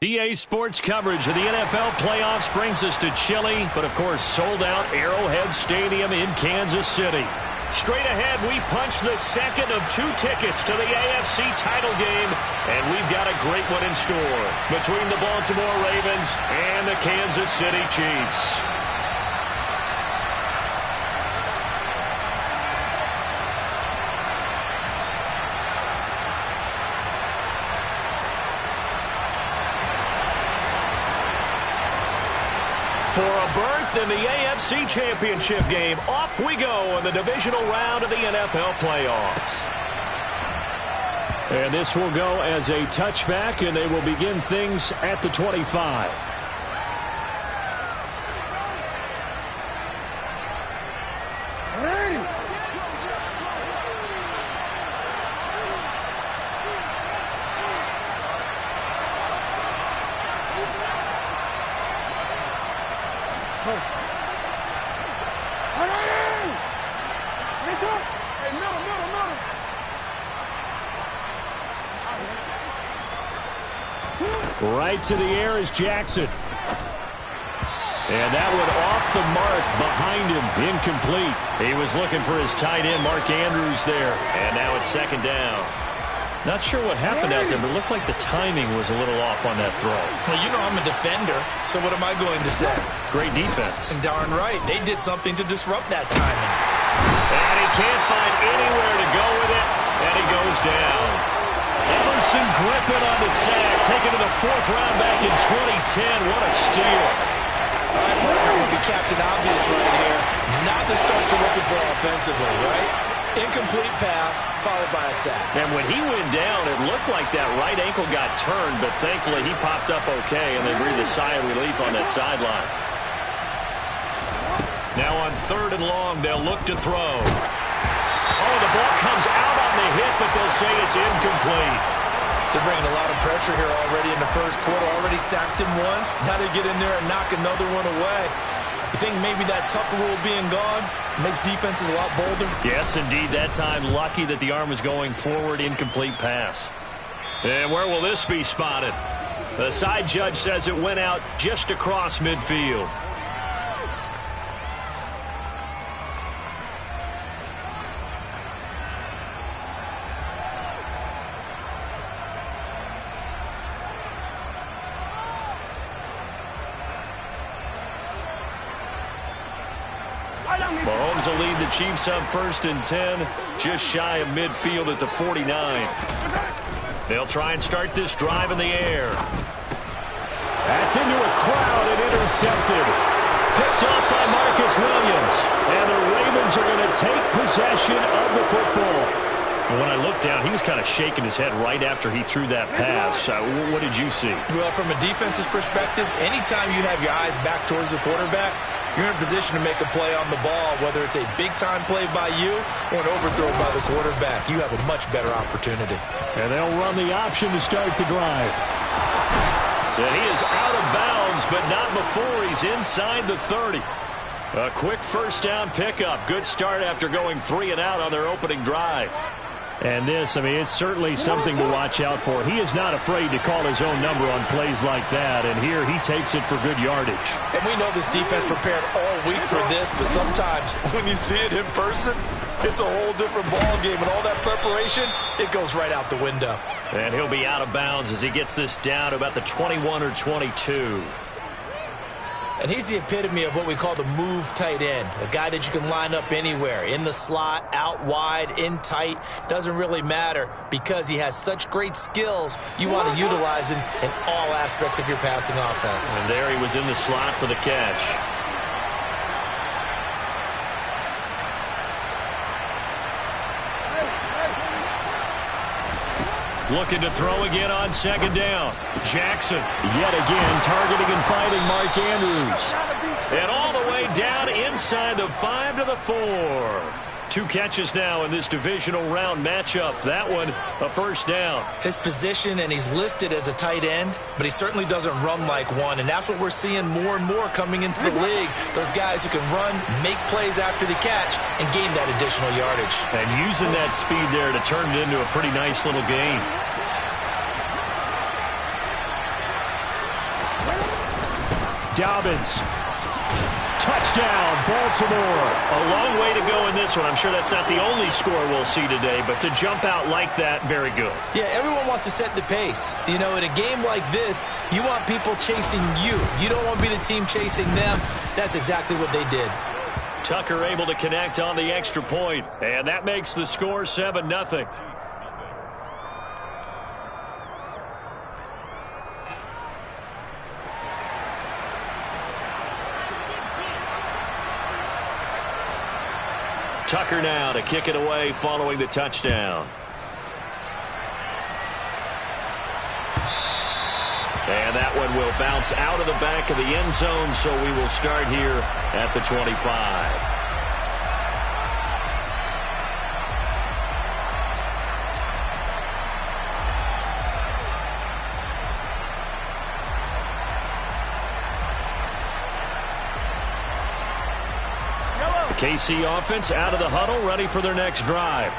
EA Sports coverage of the NFL playoffs brings us to chilly, but of course sold-out Arrowhead Stadium in Kansas City. Straight ahead, we punch the second of 2 tickets to the AFC title game, and we've got a great one in store between the Baltimore Ravens and the Kansas City Chiefs. For a berth in the AFC Championship game, off we go in the divisional round of the NFL playoffs. And this will go as a touchback, and they will begin things at the 25. Right to the air is Jackson. And that one off the mark behind him. Incomplete. He was looking for his tight end, Mark Andrews, there. And now it's second down. Not sure what happened out there, but it looked like the timing was a little off on that throw. Well, you know I'm a defender, so what am I going to say? Great defense. And darn right, they did something to disrupt that timing. And he can't find anywhere to go with it, and he goes down. Everson Griffin on the sack, taken to the 4th round back in 2010. What a steal. All right, partner, will be Captain Obvious right here. Not the start you're looking for offensively, right? Incomplete pass, followed by a sack. And when he went down, it looked like that right ankle got turned, but thankfully he popped up okay, and they breathed a sigh of relief on that sideline. Now on 3rd and long, they'll look to throw. Oh, the ball comes out on the hit, but they'll say it's incomplete. They're bringing a lot of pressure here already in the first quarter. Already sacked him once. Now they get in there and knock another one away. You think maybe that Tucker rule being gone makes defenses a lot bolder? Yes, indeed. That time, lucky that the arm was going forward. Incomplete pass. And where will this be spotted? The side judge says it went out just across midfield. Mahomes will lead the Chiefs up 1st and 10, just shy of midfield at the 49. They'll try and start this drive in the air. That's into a crowd and intercepted. Picked off by Marcus Williams. And the Ravens are going to take possession of the football. When I looked down, he was kind of shaking his head right after he threw that pass. What did you see? Well, from a defense's perspective, anytime you have your eyes back towards the quarterback, you're in a position to make a play on the ball, whether it's a big-time play by you or an overthrow by the quarterback. You have a much better opportunity. And they'll run the option to start the drive. And he is out of bounds, but not before he's inside the 30. A quick first down pickup. Good start after going 3 and out on their opening drive. And this, I mean, it's certainly something to watch out for. He is not afraid to call his own number on plays like that, and here he takes it for good yardage. And we know this defense prepared all week for this, but sometimes when you see it in person, it's a whole different ball game, and all that preparation, it goes right out the window. And he'll be out of bounds as he gets this down to about the 21 or 22. And he's the epitome of what we call the move tight end, a guy that you can line up anywhere, in the slot, out wide, in tight, doesn't really matter because he has such great skills. You want to utilize him in all aspects of your passing offense. And there he was in the slot for the catch. Looking to throw again on 2nd down. Jackson, yet again, targeting and fighting Mark Andrews. And all the way down inside the 5 to the 4. 2 catches now in this divisional round matchup. That one, a first down. His position, and he's listed as a tight end, but he certainly doesn't run like one, and that's what we're seeing more and more coming into the league. Those guys who can run, make plays after the catch, and gain that additional yardage. And using that speed there to turn it into a pretty nice little game. Dobbins. Touchdown, Baltimore. A long way to go in this one. I'm sure that's not the only score we'll see today, but to jump out like that, very good. Yeah, everyone wants to set the pace. You know, in a game like this, you want people chasing you. You don't want to be the team chasing them. That's exactly what they did. Tucker able to connect on the extra point, and that makes the score 7-0. Tucker now to kick it away following the touchdown. And that one will bounce out of the back of the end zone, so we will start here at the 25. KC offense out of the huddle, ready for their next drive.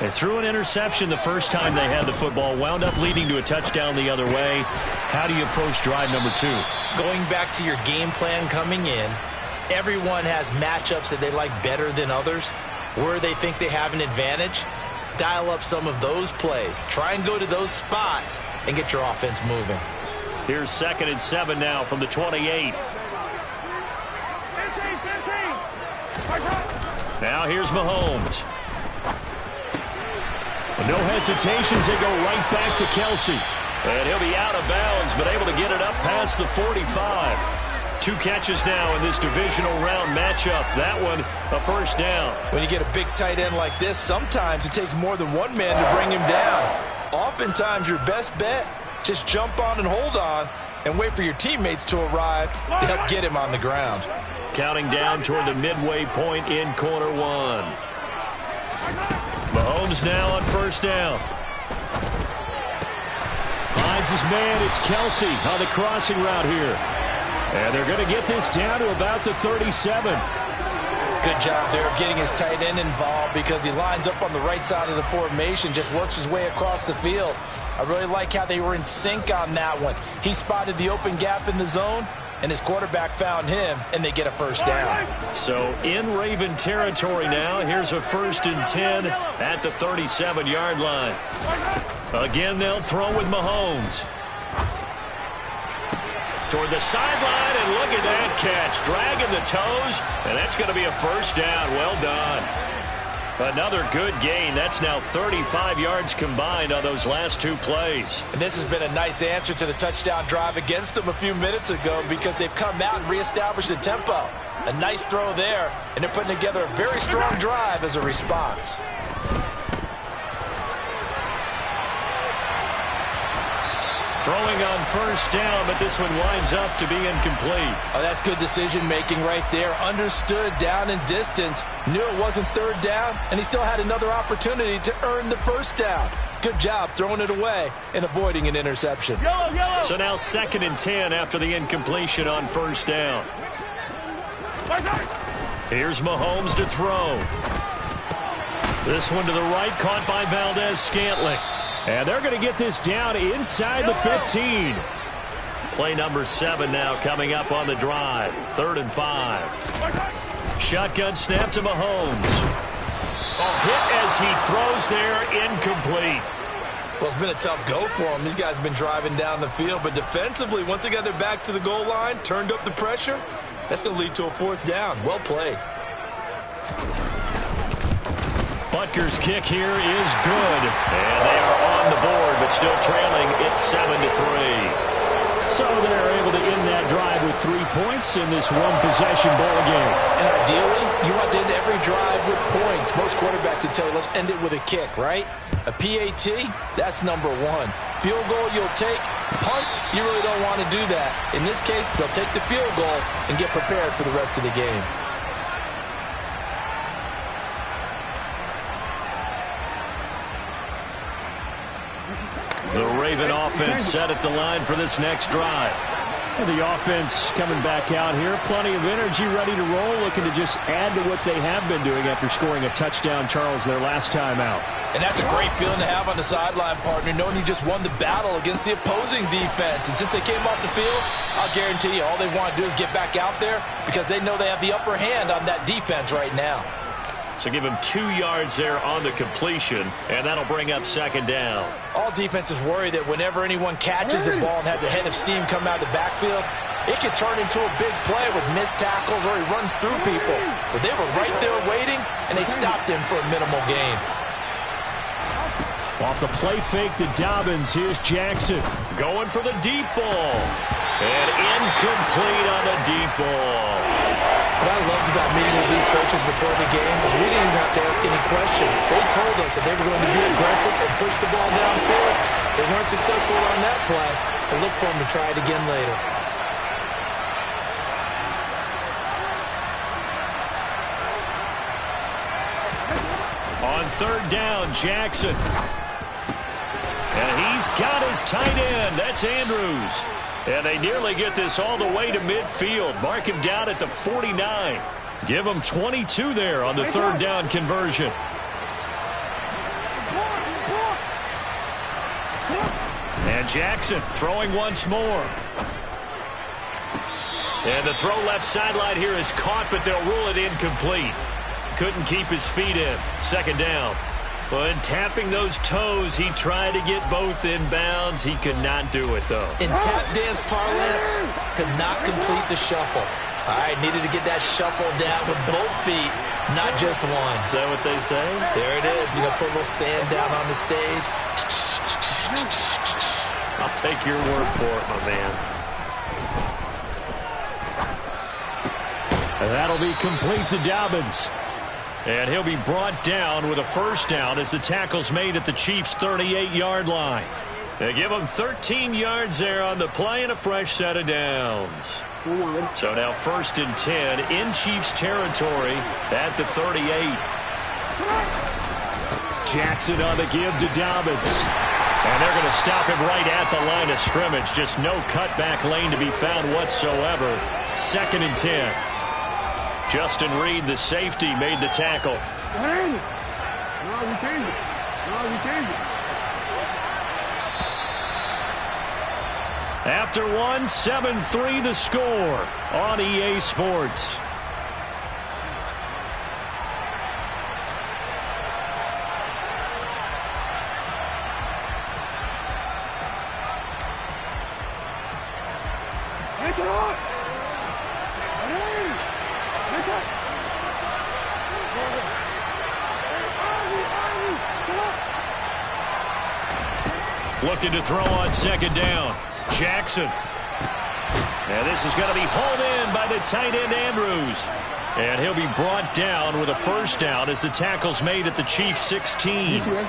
They threw an interception the first time they had the football, wound up leading to a touchdown the other way. How do you approach drive number 2? Going back to your game plan coming in, everyone has matchups that they like better than others, where they think they have an advantage. Dial up some of those plays. Try and go to those spots and get your offense moving. Here's 2nd and 7 now from the 28. Now here's Mahomes. No hesitations, they go right back to Kelsey. And he'll be out of bounds, but able to get it up past the 45. 2 catches now in this divisional round matchup. That one, a first down. When you get a big tight end like this, sometimes it takes more than one man to bring him down. Oftentimes, your best bet, just jump on and hold on and wait for your teammates to arrive to help get him on the ground. Counting down toward the midway point in quarter 1. Mahomes now on first down. Finds his man. It's Kelsey on the crossing route here. And they're going to get this down to about the 37. Good job there of getting his tight end involved because he lines up on the right side of the formation, just works his way across the field. I really like how they were in sync on that one. He spotted the open gap in the zone, and his quarterback found him, and they get a first down. So in Raven territory now. Here's a 1st and 10 at the 37-yard line. Again, they'll throw with Mahomes. Toward the sideline, and look at that catch. Dragging the toes, and that's going to be a first down. Well done. Another good gain. That's now 35 yards combined on those last 2 plays. And this has been a nice answer to the touchdown drive against them a few minutes ago because they've come out and reestablished the tempo. A nice throw there, and they're putting together a very strong drive as a response. Throwing on first down, but this one winds up to be incomplete. Oh, that's good decision-making right there. Understood down and distance. Knew it wasn't 3rd down, and he still had another opportunity to earn the first down. Good job throwing it away and avoiding an interception. Yellow. So now 2nd and 10 after the incompletion on first down. Here's Mahomes to throw. This one to the right, caught by Valdez-Scantling. And they're going to get this down inside the 15. Play number 7 now coming up on the drive. 3rd and 5. Shotgun snap to Mahomes. A hit as he throws there, incomplete. Well, it's been a tough go for him. These guys have been driving down the field, but defensively, once they got their backs to the goal line, turned up the pressure, that's going to lead to a 4th down. Well played. Butker's kick here is good. And they are on the board, but still trailing. It's 7-3. So they're able to end that drive with 3 points in this one-possession ball game. And ideally, you want to end every drive with points. Most quarterbacks would tell you, let's end it with a kick, right? A PAT, that's number 1. Field goal you'll take. Punts, you really don't want to do that. In this case, they'll take the field goal and get prepared for the rest of the game. The Raven offense set at the line for this next drive. The offense coming back out here. Plenty of energy, ready to roll, looking to just add to what they have been doing after scoring a touchdown, Charles, their last time out. And that's a great feeling to have on the sideline, partner, knowing you just won the battle against the opposing defense. And since they came off the field, I'll guarantee you all they want to do is get back out there because they know they have the upper hand on that defense right now. So give him 2 yards there on the completion, and that'll bring up second down. All defenses worry that whenever anyone catches the ball and has a head of steam come out of the backfield, it could turn into a big play with missed tackles or he runs through people. But they were right there waiting, and they stopped him for a minimal gain. Off the play fake to Dobbins. Here's Jackson. Going for the deep ball. And incomplete on the deep ball. What I loved about meeting with these coaches before the game is we didn't even have to ask any questions. They told us that they were going to be aggressive and push the ball downfield. They weren't successful on that play, but look for them to try it again later. On third down, Jackson. And he's got his tight end. That's Andrews. And they nearly get this all the way to midfield. Mark him down at the 49. Give him 22 there on the third down conversion. And Jackson throwing once more. And the throw left sideline here is caught, but they'll rule it incomplete. Couldn't keep his feet in. Second down. But tapping those toes, he tried to get both in bounds. He could not do it, though. In tap dance parlance, could not complete the shuffle. All right, needed to get that shuffle down with both feet, not just one. Is that what they say? There it is. You know, put a little sand down on the stage. I'll take your word for it, my man. And that'll be complete to Dobbins. And he'll be brought down with a first down as the tackle's made at the Chiefs' 38-yard line. They give him 13 yards there on the play and a fresh set of downs. So now 1st and 10 in Chiefs territory at the 38. Jackson on the give to Dobbins. And they're going to stop him right at the line of scrimmage. Just no cutback lane to be found whatsoever. 2nd and 10. Justin Reed, the safety, made the tackle. After one, 7-3 the score on EA Sports. Looking to throw on second down. Jackson. Now this is going to be hauled in by the tight end Andrews. And he'll be brought down with a first down as the tackle's made at the Chiefs' 16. From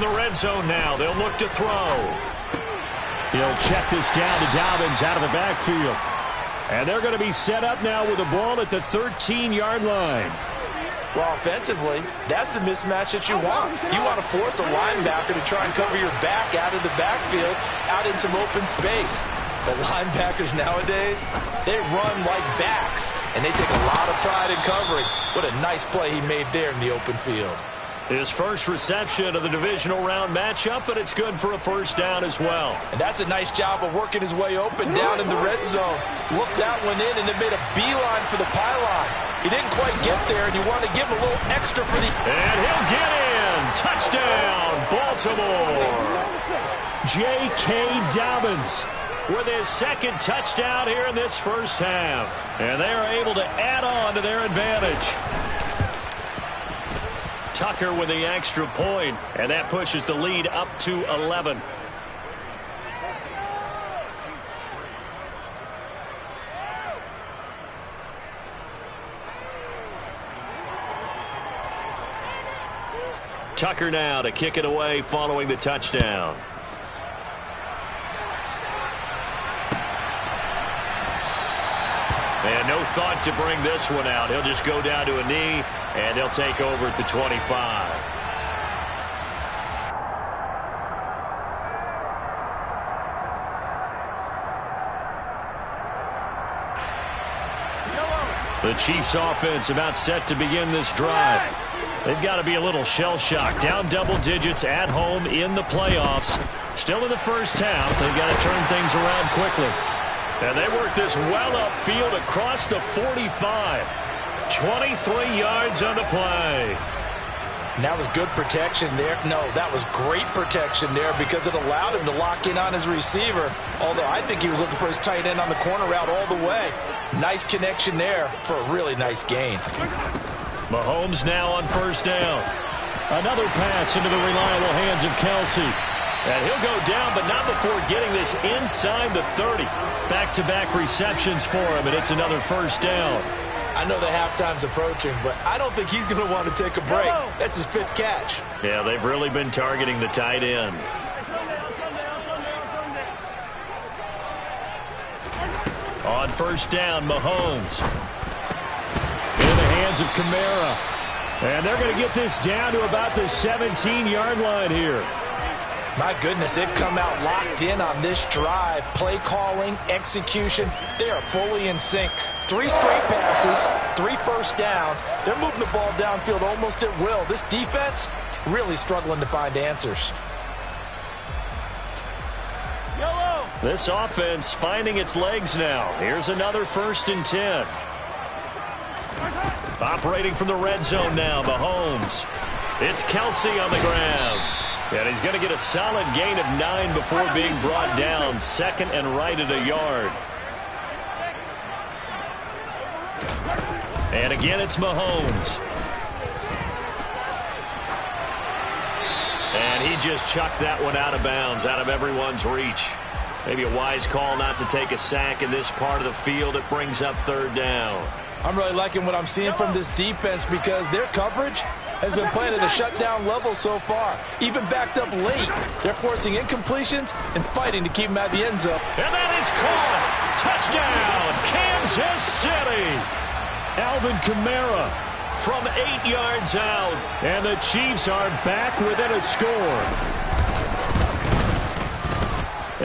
the red zone now, they'll look to throw. He'll check this down to Dobbins out of the backfield. And they're going to be set up now with the ball at the 13-yard line. Well, offensively, that's the mismatch that you want. You want to force a linebacker to try and cover your back out of the backfield, out in some open space. But linebackers nowadays, they run like backs, and they take a lot of pride in covering. What a nice play he made there in the open field. His first reception of the divisional round matchup, but it's good for a first down as well. And that's a nice job of working his way open down in the red zone. Looked that one in and then made a beeline for the pylon. He didn't quite get there, and you want to give him a little extra for the... And he'll get in. Touchdown, Baltimore. J.K. Dobbins with his second touchdown here in this first half. And they are able to add on to their advantage. Tucker with the extra point, and that pushes the lead up to 11. Tucker now to kick it away following the touchdown. And no thought to bring this one out. He'll just go down to a knee, and they'll take over at the 25. The Chiefs offense about set to begin this drive. They've got to be a little shell-shocked. Down double digits at home in the playoffs. Still in the first half. They've got to turn things around quickly. And they work this well upfield across the 45. 23 yards on the play. And that was good protection there. No, that was great protection there because it allowed him to lock in on his receiver. Although I think he was looking for his tight end on the corner route all the way. Nice connection there for a really nice gain. Mahomes now on first down. Another pass into the reliable hands of Kelce. And he'll go down, but not before getting this inside the 30. Back-to-back receptions for him, and it's another first down. I know the halftime's approaching, but I don't think he's going to want to take a break. That's his 5th catch. Yeah, they've really been targeting the tight end. On first down, Mahomes. In the hands of Kamara. And they're going to get this down to about the 17-yard line here. My goodness, they've come out locked in on this drive. Play calling, execution, they are fully in sync. 3 straight passes, 3 first downs. They're moving the ball downfield almost at will. This defense really struggling to find answers. This offense finding its legs now. Here's another 1st and 10. Operating from the red zone now, Mahomes. It's Kelce on the ground. And he's going to get a solid gain of 9 before being brought down. 2nd and right at a yard. And again, it's Mahomes. And he just chucked that one out of bounds, out of everyone's reach. Maybe a wise call not to take a sack in this part of the field. It brings up 3rd down. I'm really liking what I'm seeing from this defense because their coverage has been playing at a shutdown level so far. Even backed up late, they're forcing incompletions and fighting to keep them out of the end zone. And that is caught. Touchdown, Kansas City. Alvin Kamara from 8 yards out. And the Chiefs are back within a score.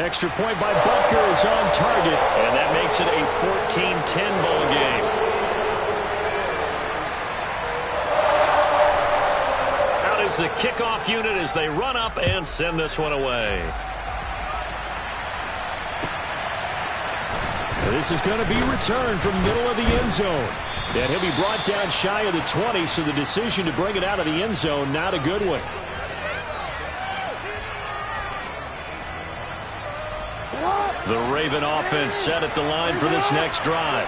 Extra point by Butker is on target. And that makes it a 14-10 ball game. Out is the kickoff unit as they run up and send this one away. This is going to be returned from middle of the end zone. And he'll be brought down shy of the 20, so the decision to bring it out of the end zone, not a good one. The Raven offense set at the line for this next drive.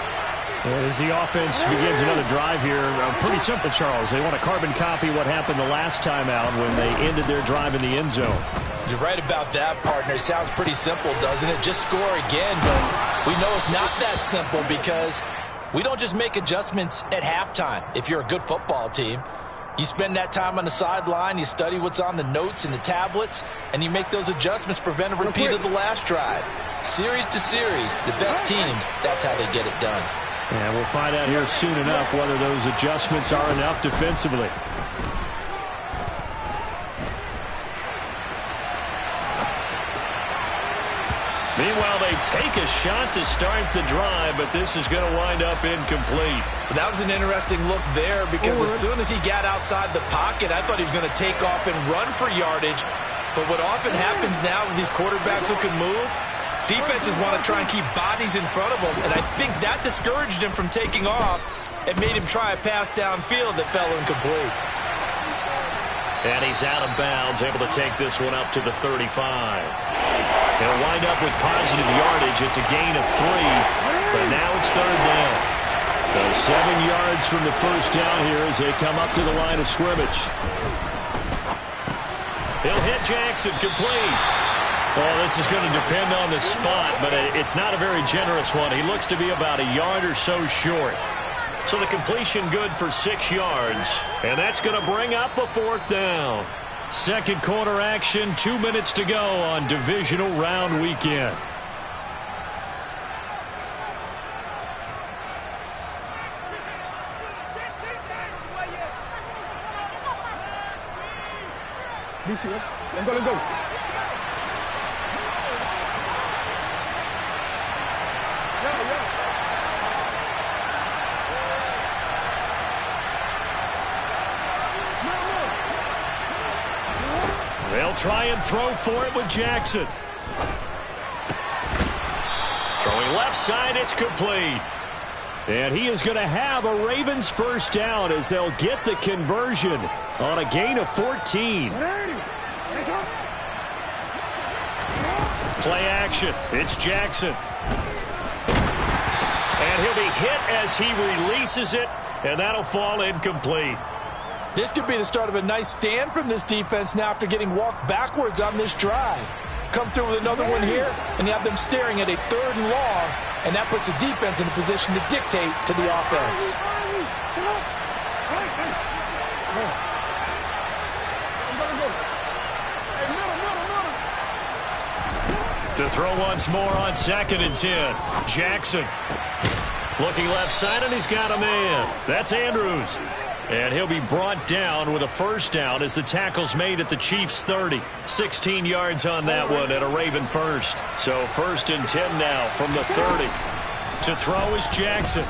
As the offense begins another drive here, pretty simple, Charles. They want to carbon copy what happened the last time out when they ended their drive in the end zone. You're right about that, partner. It sounds pretty simple, doesn't it? Just score again, but we know it's not that simple because we don't just make adjustments at halftime. If you're a good football team, you spend that time on the sideline, you study what's on the notes and the tablets, and you make those adjustments, prevent a repeat of the last drive. Series to series, the best teams, that's how they get it done. And we'll find out here soon enough whether those adjustments are enough defensively. Meanwhile, they take a shot to start the drive, but this is going to wind up incomplete. That was an interesting look there because as soon as he got outside the pocket, I thought he was going to take off and run for yardage. But what often happens now with these quarterbacks who can move, defenses want to try and keep bodies in front of them, and I think that discouraged him from taking off and made him try a pass downfield that fell incomplete. And he's out of bounds, able to take this one up to the 35. He'll wind up with positive yardage. It's a gain of 3, but now it's 3rd down. So 7 yards from the first down here as they come up to the line of scrimmage. He'll hit Jackson, complete. Well, this is going to depend on the spot, but it's not a very generous one. He looks to be about a yard or so short. So the completion good for 6 yards, and that's going to bring up a 4th down. Second quarter action, 2 minutes to go on divisional round weekend. Let's go. try and throw for it with Jackson. Throwing left side, it's complete. And he is going to have a Ravens first down as they'll get the conversion on a gain of 14. Play action. It's Jackson. And he'll be hit as he releases it, and that'll fall incomplete. This could be the start of a nice stand from this defense now after getting walked backwards on this drive. Come through with another one here, and you have them staring at a 3rd and long, and that puts the defense in a position to dictate to the offense. To throw once more on 2nd and 10. Jackson looking left side, and he's got a man. That's Andrews. And he'll be brought down with a first down as the tackle's made at the Chiefs' 30. 16 yards on that one and a Raven first. So 1st and 10 now from the 30. To throw is Jackson.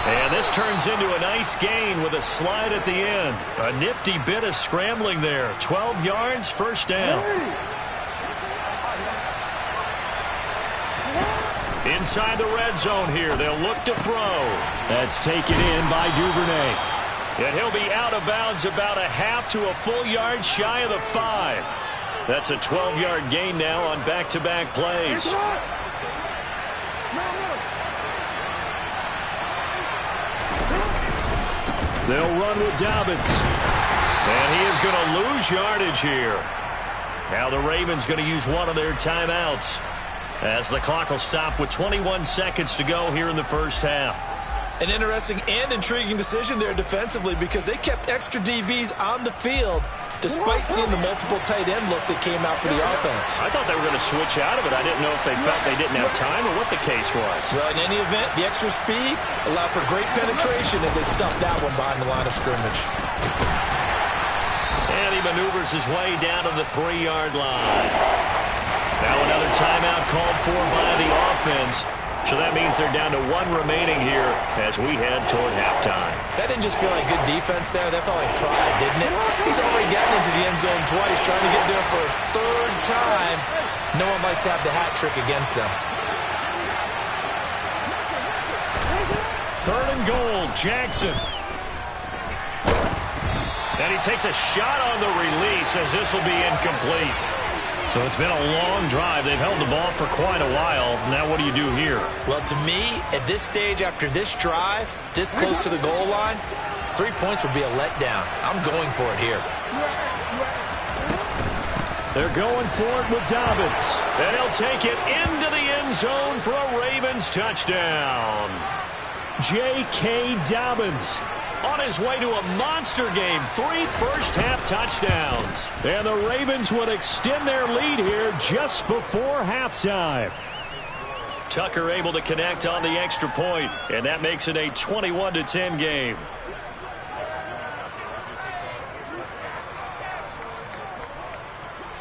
And this turns into a nice gain with a slide at the end. A nifty bit of scrambling there. 12 yards, first down. Inside the red zone here. They'll look to throw. That's taken in by Duvernay. And he'll be out of bounds about a half to a full yard shy of the 5. That's a 12-yard gain now on back-to-back plays. They'll run with Dobbins. And he is going to lose yardage here. Now the Ravens going to use one of their timeouts as the clock will stop with 21 seconds to go here in the first half. An interesting and intriguing decision there defensively because they kept extra DBs on the field despite seeing the multiple tight end look that came out for the offense. I thought they were going to switch out of it. I didn't know if they felt they didn't have time or what the case was. Well, in any event, the extra speed allowed for great penetration as they stuffed that one behind the line of scrimmage. And he maneuvers his way down to the 3-yard line. Now another timeout called for by the offense. So that means they're down to 1 remaining here as we head toward halftime. That didn't just feel like good defense there. That felt like pride, didn't it? He's already gotten into the end zone twice, trying to get there for a 3rd time. No one likes to have the hat trick against them. 3rd and goal, Jackson. And he takes a shot on the release as this will be incomplete. So it's been a long drive. They've held the ball for quite a while. Now what do you do here? Well, to me, at this stage after this drive, this close to the goal line, 3 points would be a letdown. I'm going for it here. They're going for it with Dobbins. And he'll take it into the end zone for a Ravens touchdown. J.K. Dobbins on his way to a monster game. 3 first-half touchdowns. And the Ravens would extend their lead here just before halftime. Tucker able to connect on the extra point, and that makes it a 21-10 game.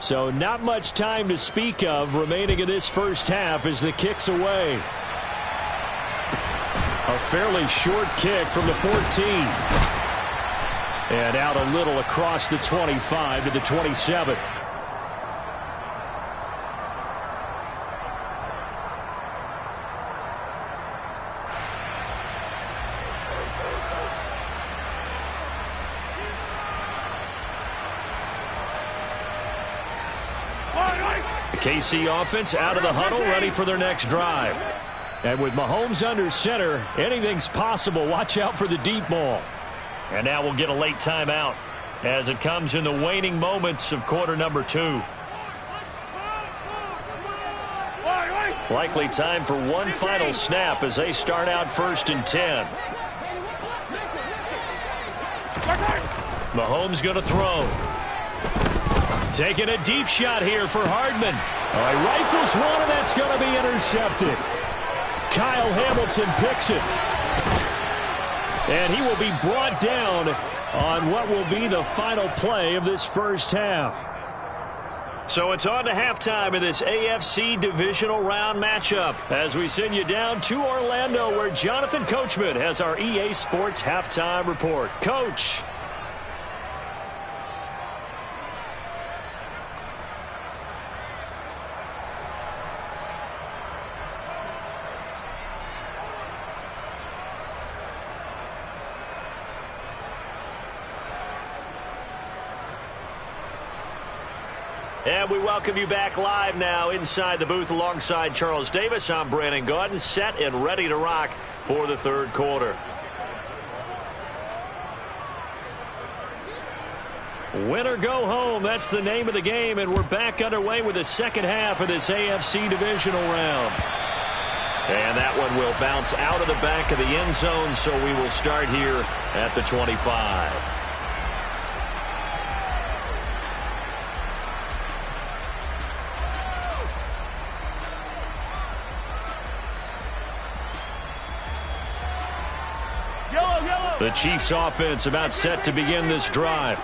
So not much time to speak of remaining in this first half as the kick's away. A fairly short kick from the 14. And out a little across the 25 to the 27. The KC offense out of the huddle, ready for their next drive. And with Mahomes under center, anything's possible. Watch out for the deep ball. And now we'll get a late timeout as it comes in the waning moments of quarter number 2. Likely time for one final snap as they start out 1st and 10. Mahomes going to throw. Taking a deep shot here for Hardman. He rifles one, and that's going to be intercepted. Kyle Hamilton picks it. And he will be brought down on what will be the final play of this first half. So it's on to halftime in this AFC divisional round matchup as we send you down to Orlando where Jonathan Coachman has our EA Sports halftime report. Coach. And we welcome you back live now inside the booth alongside Charles Davis. I'm Brandon Gaudin, set and ready to rock for the third quarter. Win or go home, that's the name of the game, and we're back underway with the second half of this AFC divisional round. And that one will bounce out of the back of the end zone, so we will start here at the 25. The Chiefs offense about set to begin this drive.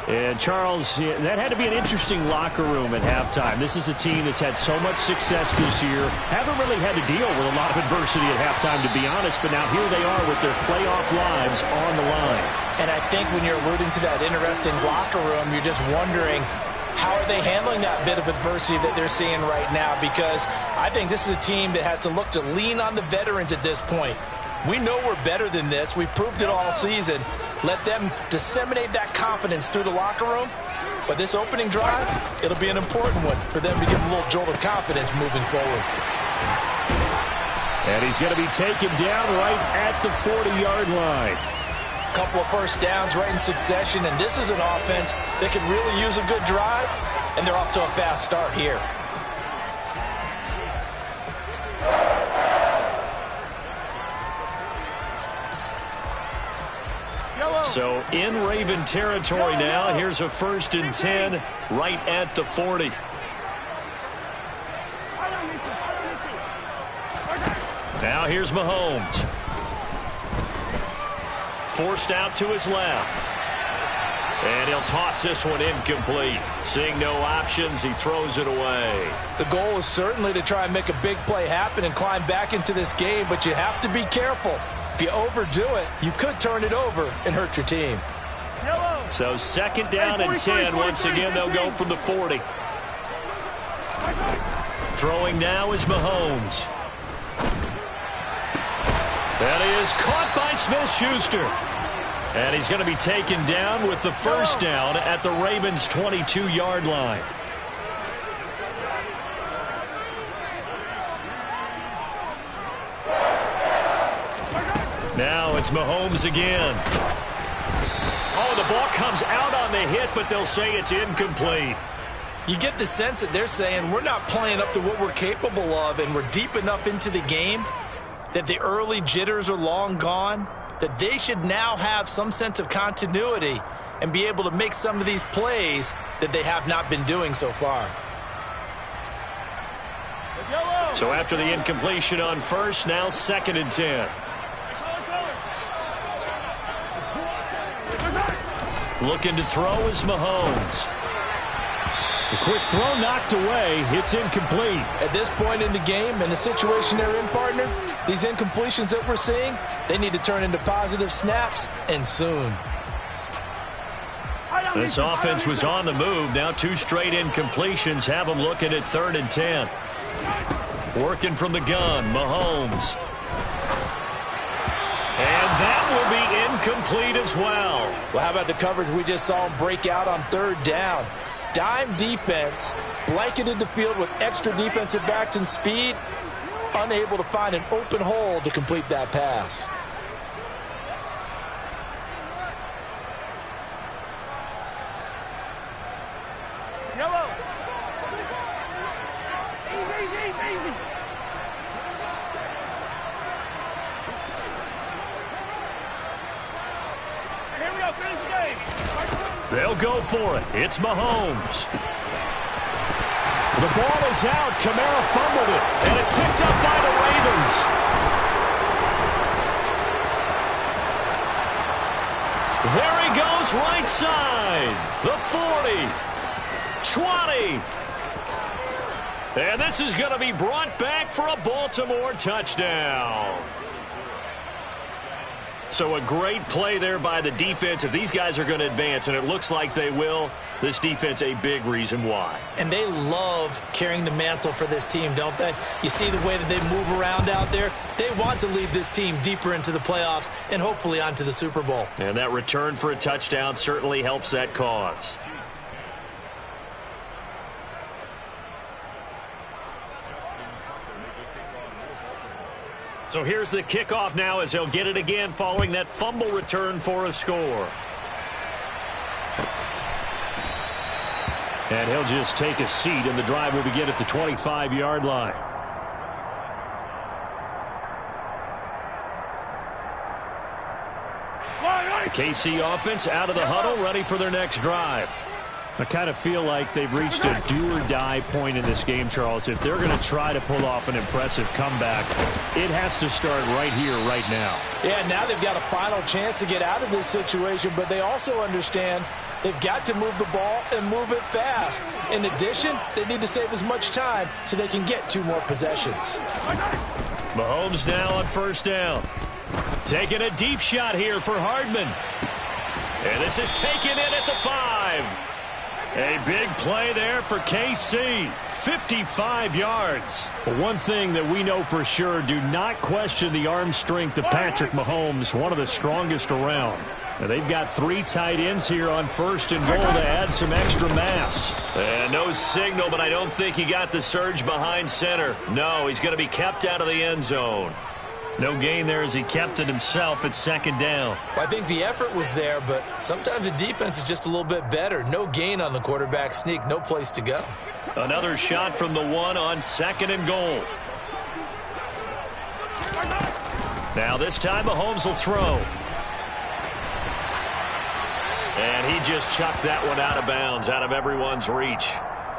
And Charles, that had to be an interesting locker room at halftime. This is a team that's had so much success this year. Haven't really had to deal with a lot of adversity at halftime, to be honest. But now here they are with their playoff lives on the line. And I think when you're alluding to that interesting locker room, you're just wondering, how are they handling that bit of adversity that they're seeing right now? Because I think this is a team that has to look to lean on the veterans at this point. We know we're better than this. We've proved it all season. Let them disseminate that confidence through the locker room. But this opening drive, it'll be an important one for them to give them a little jolt of confidence moving forward. And he's going to be taken down right at the 40-yard line. A couple of first downs right in succession, and this is an offense that could really use a good drive, and they're off to a fast start here. So in Raven territory now. Here's a 1st and 10 right at the 40. Now here's Mahomes. Forced out to his left. And he'll toss this one incomplete. Seeing no options, he throws it away. The goal is certainly to try and make a big play happen and climb back into this game, but you have to be careful. If you overdo it, you could turn it over and hurt your team. So 2nd down and 10. Once again, they'll go from the 40. Throwing now is Mahomes. That is caught by Smith-Schuster. And he's going to be taken down with the 1st down at the Ravens' 22-yard line. Now it's Mahomes again. Oh, the ball comes out on the hit, but they'll say it's incomplete. You get the sense that they're saying we're not playing up to what we're capable of, and we're deep enough into the game that the early jitters are long gone, that they should now have some sense of continuity and be able to make some of these plays that they have not been doing so far. So after the incompletion on 1st, now 2nd and 10. Looking to throw is Mahomes. The quick throw knocked away. It's incomplete. At this point in the game, in the situation they're in, partner, these incompletions that we're seeing, they need to turn into positive snaps, and soon. This offense was on the move. Now 2 straight incompletions have them looking at 3rd and 10. Working from the gun, Mahomes. And that will be incomplete as well. Well, how about the coverage we just saw him break out on 3rd down? Dime defense, blanketed the field with extra defensive backs and speed, unable to find an open hole to complete that pass. Yellow. Easy. Here we go, finish the game. They'll go for it. It's Mahomes. The ball is out. Kamara fumbled it. And it's picked up by the Ravens. There he goes right side. The 40. 20. And this is going to be brought back for a Baltimore touchdown. So a great play there by the defense. If these guys are going to advance, and it looks like they will, this defense a big reason why. And they love carrying the mantle for this team, don't they? You see the way that they move around out there? They want to lead this team deeper into the playoffs and hopefully onto the Super Bowl. And that return for a touchdown certainly helps that cause. So here's the kickoff now as they'll get it again following that fumble return for a score. And he'll just take a seat, and the drive will begin at the 25-yard line. The KC offense out of the huddle, ready for their next drive. I kind of feel like they've reached a do-or-die point in this game, Charles. If they're going to try to pull off an impressive comeback, it has to start right here, right now. Yeah, now they've got a final chance to get out of this situation, but they also understand they've got to move the ball and move it fast. In addition, they need to save as much time so they can get 2 more possessions. Mahomes now on first down. Taking a deep shot here for Hardman. And this is taken in at the 5. A big play there for KC. 55 yards. Well, one thing that we know for sure, do not question the arm strength of Patrick Mahomes, one of the strongest around. Now, they've got 3 tight ends here on first and goal to add some extra mass. And no signal, but I don't think he got the surge behind center. No, he's going to be kept out of the end zone. No gain there as he kept it himself at second down. Well, I think the effort was there, but sometimes the defense is just a little bit better. No gain on the quarterback sneak, no place to go. Another shot from the 1 on second and goal. Now this time Mahomes will throw. And he just chucked that one out of bounds, out of everyone's reach.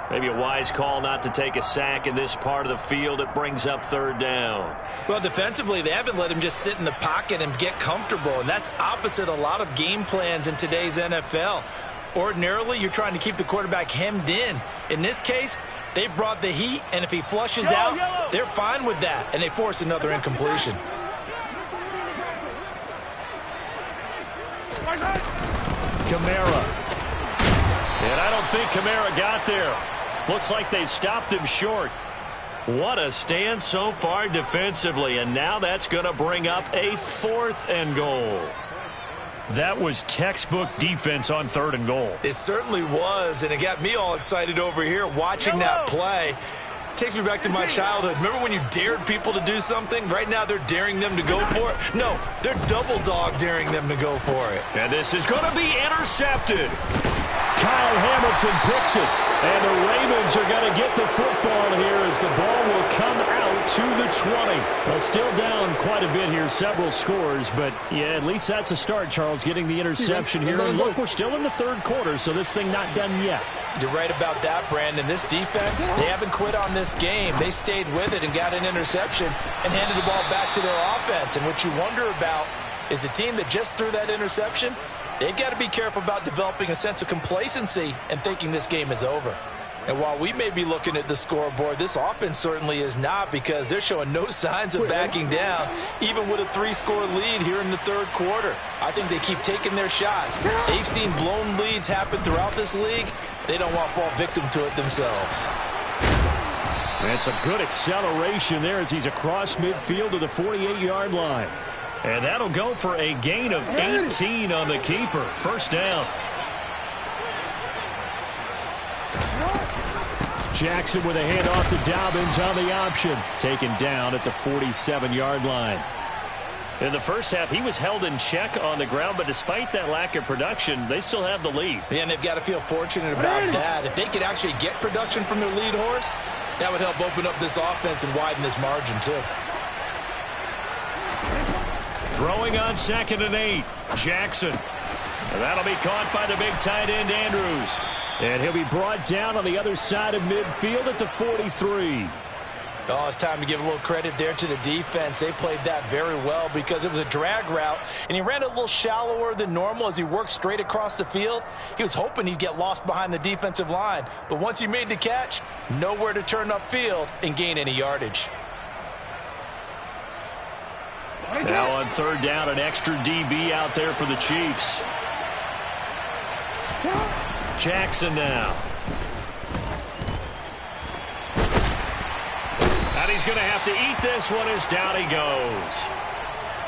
Maybe a wise call not to take a sack in this part of the field. It brings up third down. Well, defensively, they haven't let him just sit in the pocket and get comfortable, and that's opposite a lot of game plans in today's NFL. Ordinarily, you're trying to keep the quarterback hemmed in. In this case, they brought the heat, and if he flushes out, they're fine with that, and they force another incompletion. Kamara. And I don't think Kamara got there. Looks like they stopped him short. What a stand so far defensively, and now that's going to bring up a 4th and goal. That was textbook defense on 3rd and goal. It certainly was, and it got me all excited over here watching that play. It takes me back to my childhood. Remember when you dared people to do something? Right now they're daring them to go for it. No, they're double dog daring them to go for it. And this is going to be intercepted. Kyle Hamilton picks it, and the Ravens are going to get the football here as the ball will come out to the 20. Well, still down quite a bit here, several scores, but yeah, at least that's a start, Charles, getting the interception here. And look, we're still in the 3rd quarter, so this thing not done yet. You're right about that, Brandon. This defense, they haven't quit on this game. They stayed with it and got an interception and handed the ball back to their offense. And what you wonder about is the team that just threw that interception, they've got to be careful about developing a sense of complacency and thinking this game is over. And while we may be looking at the scoreboard, this offense certainly is not, because they're showing no signs of backing down, even with a 3-score lead here in the 3rd quarter. I think they keep taking their shots. They've seen blown leads happen throughout this league. They don't want to fall victim to it themselves. That's a good acceleration there as he's across midfield to the 48-yard line. And that'll go for a gain of 18 on the keeper. First down. Jackson with a handoff to Dobbins on the option. Taken down at the 47-yard line. In the first half, he was held in check on the ground, but despite that lack of production, they still have the lead. Yeah, and they've got to feel fortunate about that. If they could actually get production from their lead horse, that would help open up this offense and widen this margin too. Throwing on 2nd and 8. Jackson. And that'll be caught by the big tight end, Andrews. And he'll be brought down on the other side of midfield at the 43. Oh, it's time to give a little credit there to the defense. They played that very well because it was a drag route, and he ran a little shallower than normal as he worked straight across the field. He was hoping he'd get lost behind the defensive line, but once he made the catch, nowhere to turn upfield and gain any yardage. Now on third down, an extra DB out there for the Chiefs. Jackson now. And he's going to have to eat this one as down he goes.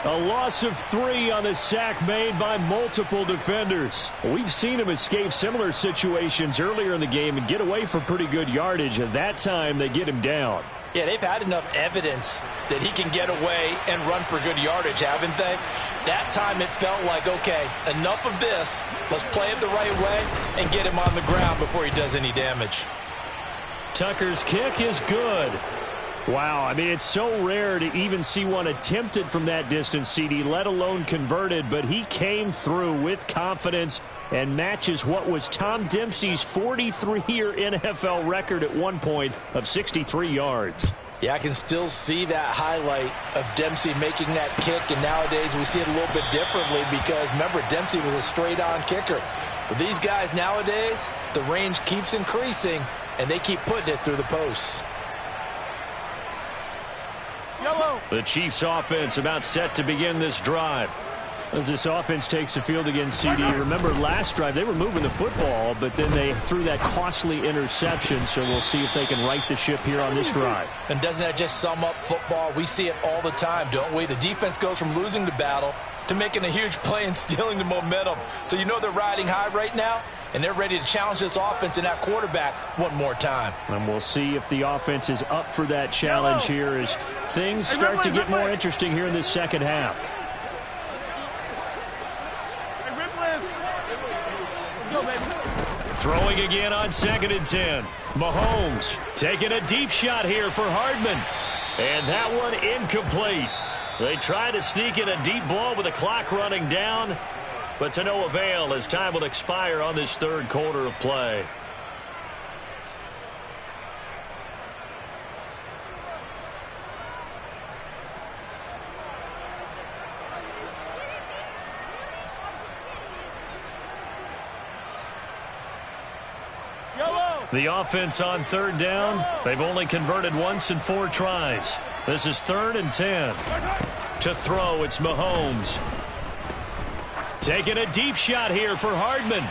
A loss of 3 on the sack made by multiple defenders. We've seen him escape similar situations earlier in the game and get away for pretty good yardage. At that time, they get him down. Yeah, they've had enough evidence that he can get away and run for good yardage, haven't they? That time it felt like, okay, enough of this. Let's play it the right way and get him on the ground before he does any damage. Tucker's kick is good. Wow, I mean, it's so rare to even see one attempted from that distance, CD, let alone converted, but he came through with confidence and matches what was Tom Dempsey's 43-year NFL record at one point of 63 yards. Yeah, I can still see that highlight of Dempsey making that kick, and nowadays we see it a little bit differently because, remember, Dempsey was a straight-on kicker. But these guys nowadays, the range keeps increasing, and they keep putting it through the posts. The Chiefs offense about set to begin this drive. As this offense takes the field against CD, remember last drive they were moving the football, but then they threw that costly interception, so we'll see if they can right the ship here on this drive. And doesn't that just sum up football? We see it all the time, don't we? The defense goes from losing the battle to making a huge play and stealing the momentum. So you know they're riding high right now, and they're ready to challenge this offense and that quarterback one more time. And we'll see if the offense is up for that challenge here as things start to get more interesting here in this second half. Throwing again on 2nd and 10. Mahomes taking a deep shot here for Hardman. And that one incomplete. They try to sneak in a deep ball with the clock running down, but to no avail as time will expire on this third quarter of play. The offense on third down, they've only converted once in 4 tries. This is 3rd and 10. To throw, it's Mahomes. Taking a deep shot here for Hardman.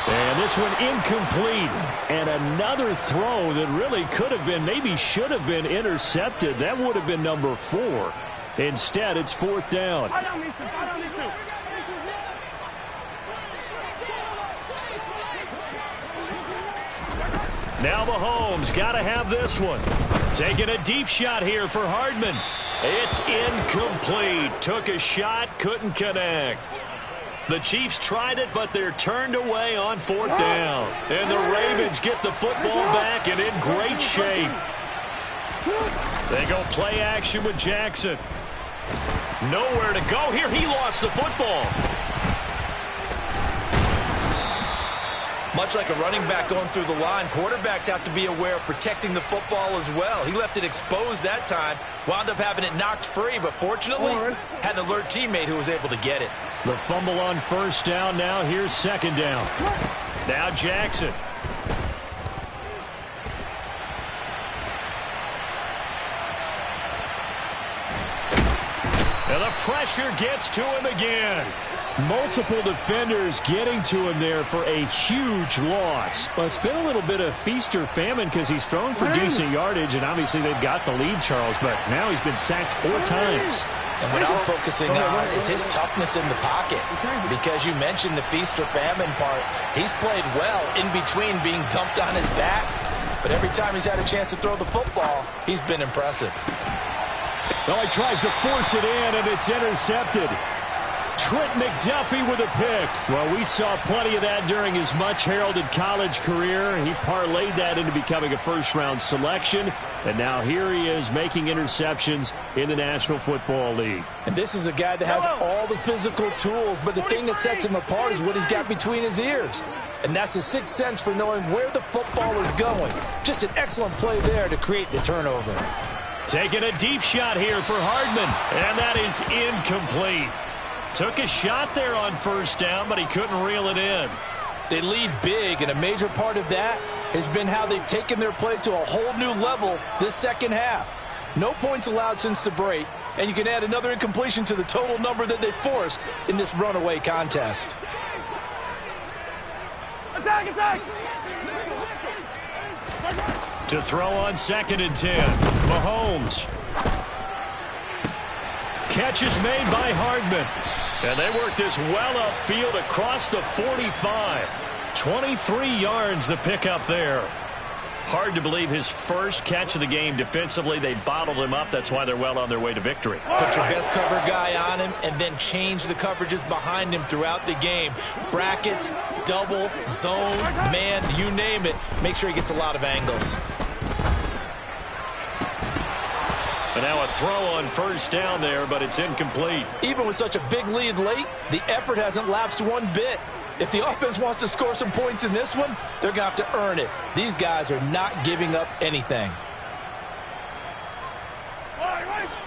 And this one incomplete. And another throw that really could have been, maybe should have been intercepted. That would have been number 4. Instead, it's 4th down. Now Mahomes got to have this one. Taking a deep shot here for Hardman. It's incomplete. Took a shot, couldn't connect. The Chiefs tried it, but they're turned away on 4th down. And the Ravens get the football back and in great shape. They go play action with Jackson. Nowhere to go here. He lost the football. Much like a running back going through the line, quarterbacks have to be aware of protecting the football as well. He left it exposed that time, wound up having it knocked free, but fortunately had an alert teammate who was able to get it. The fumble on 1st down. Now here's 2nd down. Now Jackson. And the pressure gets to him again. Multiple defenders getting to him there for a huge loss. Well, it's been a little bit of feast or famine because he's thrown for decent yardage, and obviously they've got the lead, Charles, but now he's been sacked 4 times. And what I'm focusing on is his toughness in the pocket, because you mentioned the feast or famine part. He's played well in between being dumped on his back, but every time he's had a chance to throw the football, he's been impressive. Well, he tries to force it in, and it's intercepted. Trent McDuffie with a pick. Well, we saw plenty of that during his much-heralded college career. He parlayed that into becoming a first-round selection, and now here he is making interceptions in the National Football League. And this is a guy that has all the physical tools, but the thing that sets him apart is what he's got between his ears. And that's the sixth sense for knowing where the football is going. Just an excellent play there to create the turnover. Taking a deep shot here for Hardman, and that is incomplete. Took a shot there on first down, but he couldn't reel it in. They lead big, and a major part of that has been how they've taken their play to a whole new level this second half. No points allowed since the break, and you can add another incompletion to the total number that they forced in this runaway contest. Attack, attack! To throw on 2nd and 10. Mahomes. Catch is made by Hardman. And they work this well upfield across the 45. 23 yards the pickup there. Hard to believe his first catch of the game defensively. They bottled him up. That's why they're well on their way to victory. Put your best cover guy on him and then change the coverages behind him throughout the game. Brackets, double, zone, man, you name it. Make sure he gets a lot of angles. And now a throw on first down there, but it's incomplete. Even with such a big lead late, the effort hasn't lapsed one bit. If the offense wants to score some points in this one, they're going to have to earn it. These guys are not giving up anything.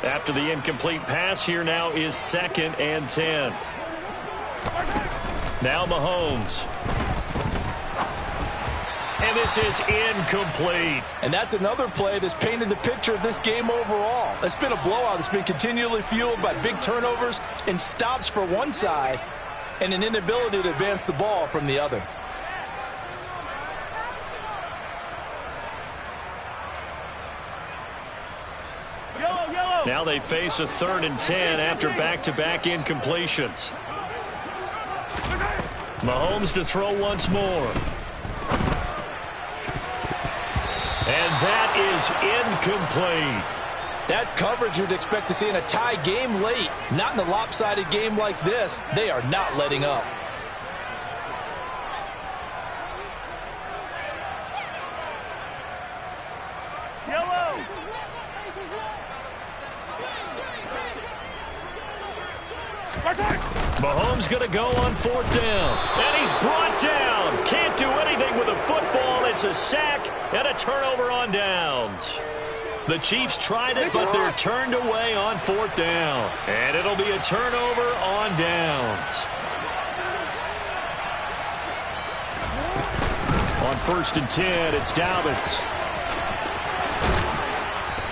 After the incomplete pass, here now is 2nd and 10. Now Mahomes. And this is incomplete. And that's another play that's painted the picture of this game overall. It's been a blowout. It's been continually fueled by big turnovers and stops for one side and an inability to advance the ball from the other. Now they face a 3rd and 10 after back-to-back incompletions. Mahomes to throw once more. And that is incomplete. That's coverage you'd expect to see in a tie game late. Not in a lopsided game like this. They are not letting up. Yellow! Mahomes going to go on 4th down. And he's brought down. Can't do anything with a football. It's a sack and a turnover on downs. The Chiefs tried it, but they're turned away on 4th down. And it'll be a turnover on downs. On 1st and 10, it's Dobbins.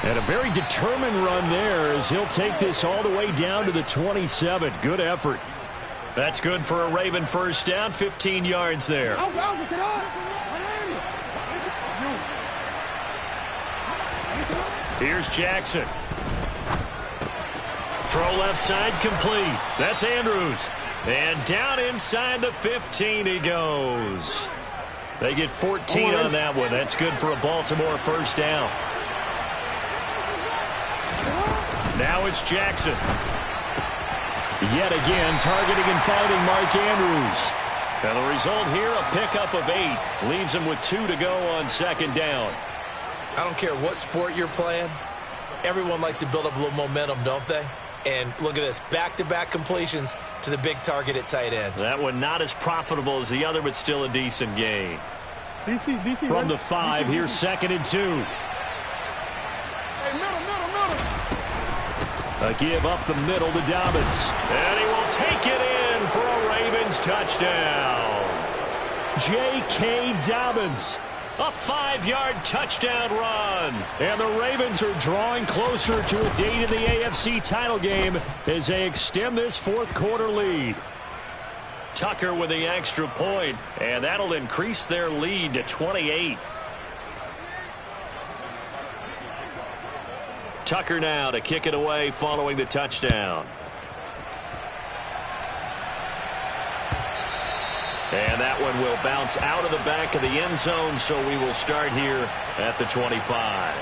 And a very determined run there as he'll take this all the way down to the 27. Good effort. That's good for a Raven first down, 15 yards there. Here's Jackson. Throw left side complete. That's Andrews. And down inside the 15 he goes. They get 14 on that one. That's good for a Baltimore first down. Now it's Jackson. Yet again, targeting and finding Mark Andrews. And the result here, a pickup of 8. Leaves him with 2 to go on 2nd down. I don't care what sport you're playing. Everyone likes to build up a little momentum, don't they? And look at this, back-to-back completions to the big target at tight end. That one not as profitable as the other, but still a decent gain. DC, From the 5, here's 2nd and 2. Hey, middle. A give up the middle to Dobbins. And he will take it in for a Ravens touchdown. J.K. Dobbins. A 5-yard touchdown run. And the Ravens are drawing closer to a date in the AFC title game as they extend this 4th quarter lead. Tucker with the extra point, and that'll increase their lead to 28. Tucker now to kick it away following the touchdown. And that one will bounce out of the back of the end zone, so we will start here at the 25.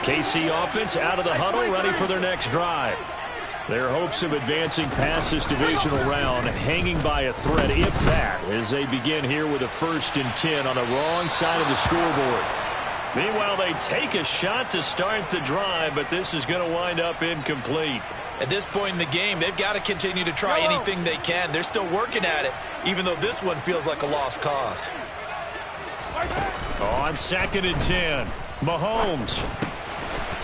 KC offense out of the huddle, ready for their next drive. Their hopes of advancing past this divisional round hanging by a thread, if that, as they begin here with a 1st and 10 on the wrong side of the scoreboard. Meanwhile, they take a shot to start the drive, but this is going to wind up incomplete. At this point in the game, they've got to continue to try anything they can. They're still working at it, even though this one feels like a lost cause. On 2nd and 10, Mahomes.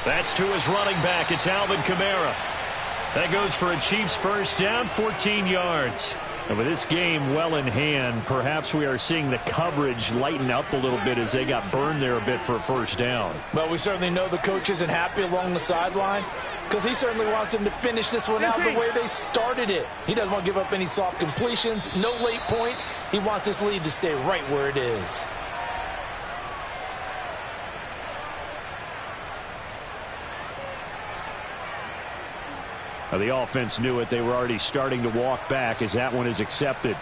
That's to his running back. It's Alvin Kamara. That goes for a Chiefs 1st down, 14 yards. And with this game well in hand, perhaps we are seeing the coverage lighten up a little bit as they got burned there a bit for a 1st down. Well, we certainly know the coach isn't happy along the sideline because he certainly wants them to finish this one out the way they started it. He doesn't want to give up any soft completions, no late points. He wants his lead to stay right where it is. The offense knew it. They were already starting to walk back as that one is accepted.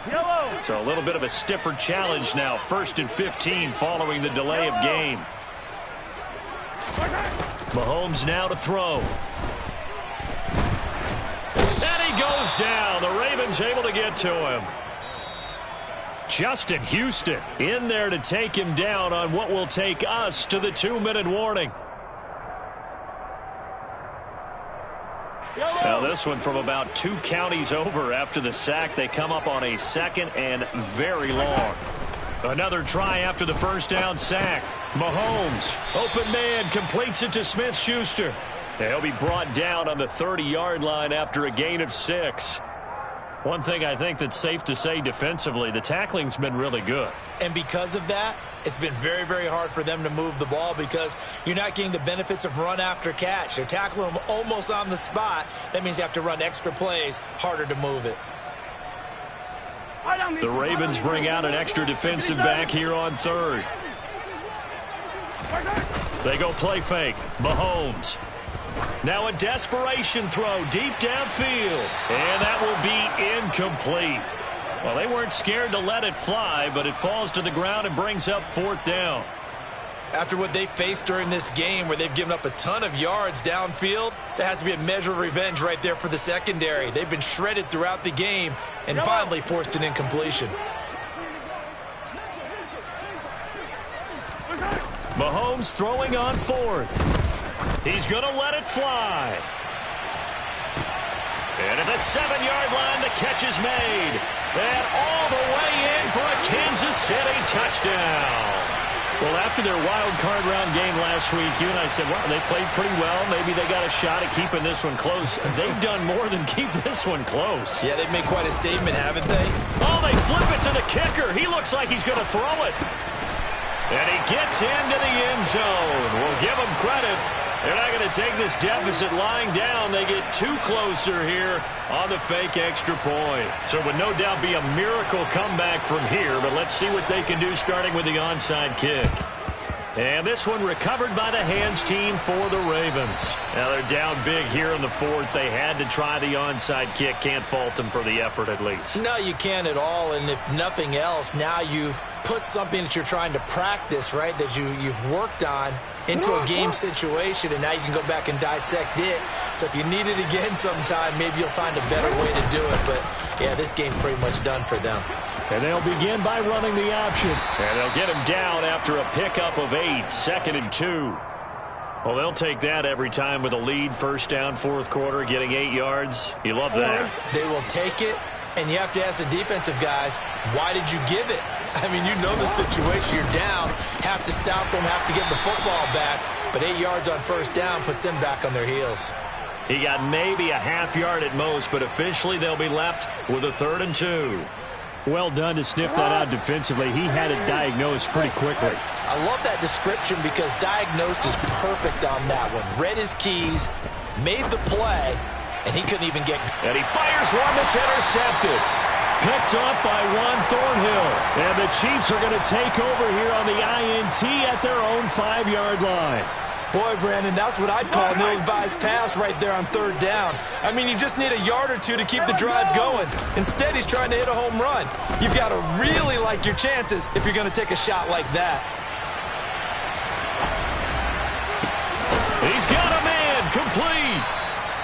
Yellow. So a little bit of a stiffer challenge now. 1st and 15 following the delay of game. Mahomes now to throw. And he goes down. The Ravens able to get to him. Justin Houston in there to take him down on what will take us to the 2-minute warning. Now this one from about 2 counties over after the sack. They come up on a 2nd and very long. Another try after the 1st down sack. Mahomes, open man, completes it to Smith-Schuster. He'll be brought down on the 30-yard line after a gain of 6. One thing I think that's safe to say defensively, the tackling's been really good. And because of that, it's been very, very hard for them to move the ball because you're not getting the benefits of run after catch. They're tackling them almost on the spot. That means you have to run extra plays, harder to move it. The Ravens bring out an extra defensive back here on 3rd. They go play fake. Mahomes. Now a desperation throw deep downfield. And that will be incomplete. Well, they weren't scared to let it fly, but it falls to the ground and brings up 4th down. After what they faced during this game where they've given up a ton of yards downfield, there has to be a measure of revenge right there for the secondary. They've been shredded throughout the game and finally forced an incompletion. Mahomes throwing on 4th. He's going to let it fly. And at the 7-yard line, the catch is made. And all the way in for a Kansas City touchdown. Well, after their wild card round game last week, you and I said, well, they played pretty well. Maybe they got a shot at keeping this one close. They've done more than keep this one close. Yeah, they've made quite a statement, haven't they? Oh, they flip it to the kicker. He looks like he's going to throw it. And he gets into the end zone. We'll give him credit. They're not going to take this deficit lying down. They get 2 closer here on the fake extra point. So it would no doubt be a miracle comeback from here, but let's see what they can do starting with the onside kick. And this one recovered by the hands team for the Ravens. Now they're down big here in the 4th. They had to try the onside kick. Can't fault them for the effort at least. No, you can't at all. And if nothing else, now you've put something that you're trying to practice, right, that you've worked on into a game situation, and now you can go back and dissect it. So if you need it again sometime, maybe you'll find a better way to do it. But, yeah, this game's pretty much done for them. And they'll begin by running the option. And they'll get him down after a pickup of 8, 2nd and 2. Well, they'll take that every time with a lead. 1st down, 4th quarter, getting 8 yards. You love that. They will take it, and you have to ask the defensive guys, why did you give it? I mean, you know the situation. You're down, have to stop them, have to get the football back. But 8 yards on 1st down puts them back on their heels. He got maybe a half yard at most, but officially they'll be left with a 3rd and 2. Well done to sniff that out defensively. He had it diagnosed pretty quickly. I love that description because diagnosed is perfect on that one. Read his keys, made the play, and he couldn't even get... And he fires one that's intercepted. Picked up by Juan Thornhill. And the Chiefs are going to take over here on the INT at their own 5-yard line. Boy, Brandon, that's what I'd call an ill-advised pass right there on third down. I mean, you just need a yard or two to keep the drive going. Instead, he's trying to hit a home run. You've got to really like your chances if you're going to take a shot like that. He's got a man complete.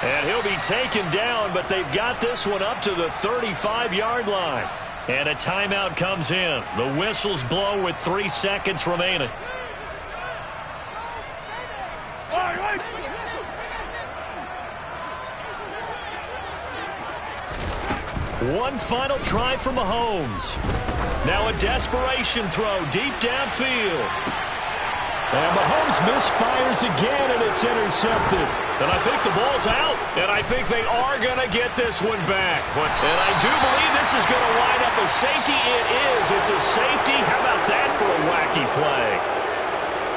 And he'll be taken down, but they've got this one up to the 35-yard line. And a timeout comes in. The whistles blow with 3 seconds remaining. One final try for Mahomes. Now a desperation throw deep downfield. And Mahomes misfires again, and it's intercepted. And I think the ball's out. And I think they are going to get this one back. And I do believe this is going to wind up a safety. It is. It's a safety. How about that for a wacky play?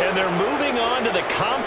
And they're moving on to the conference.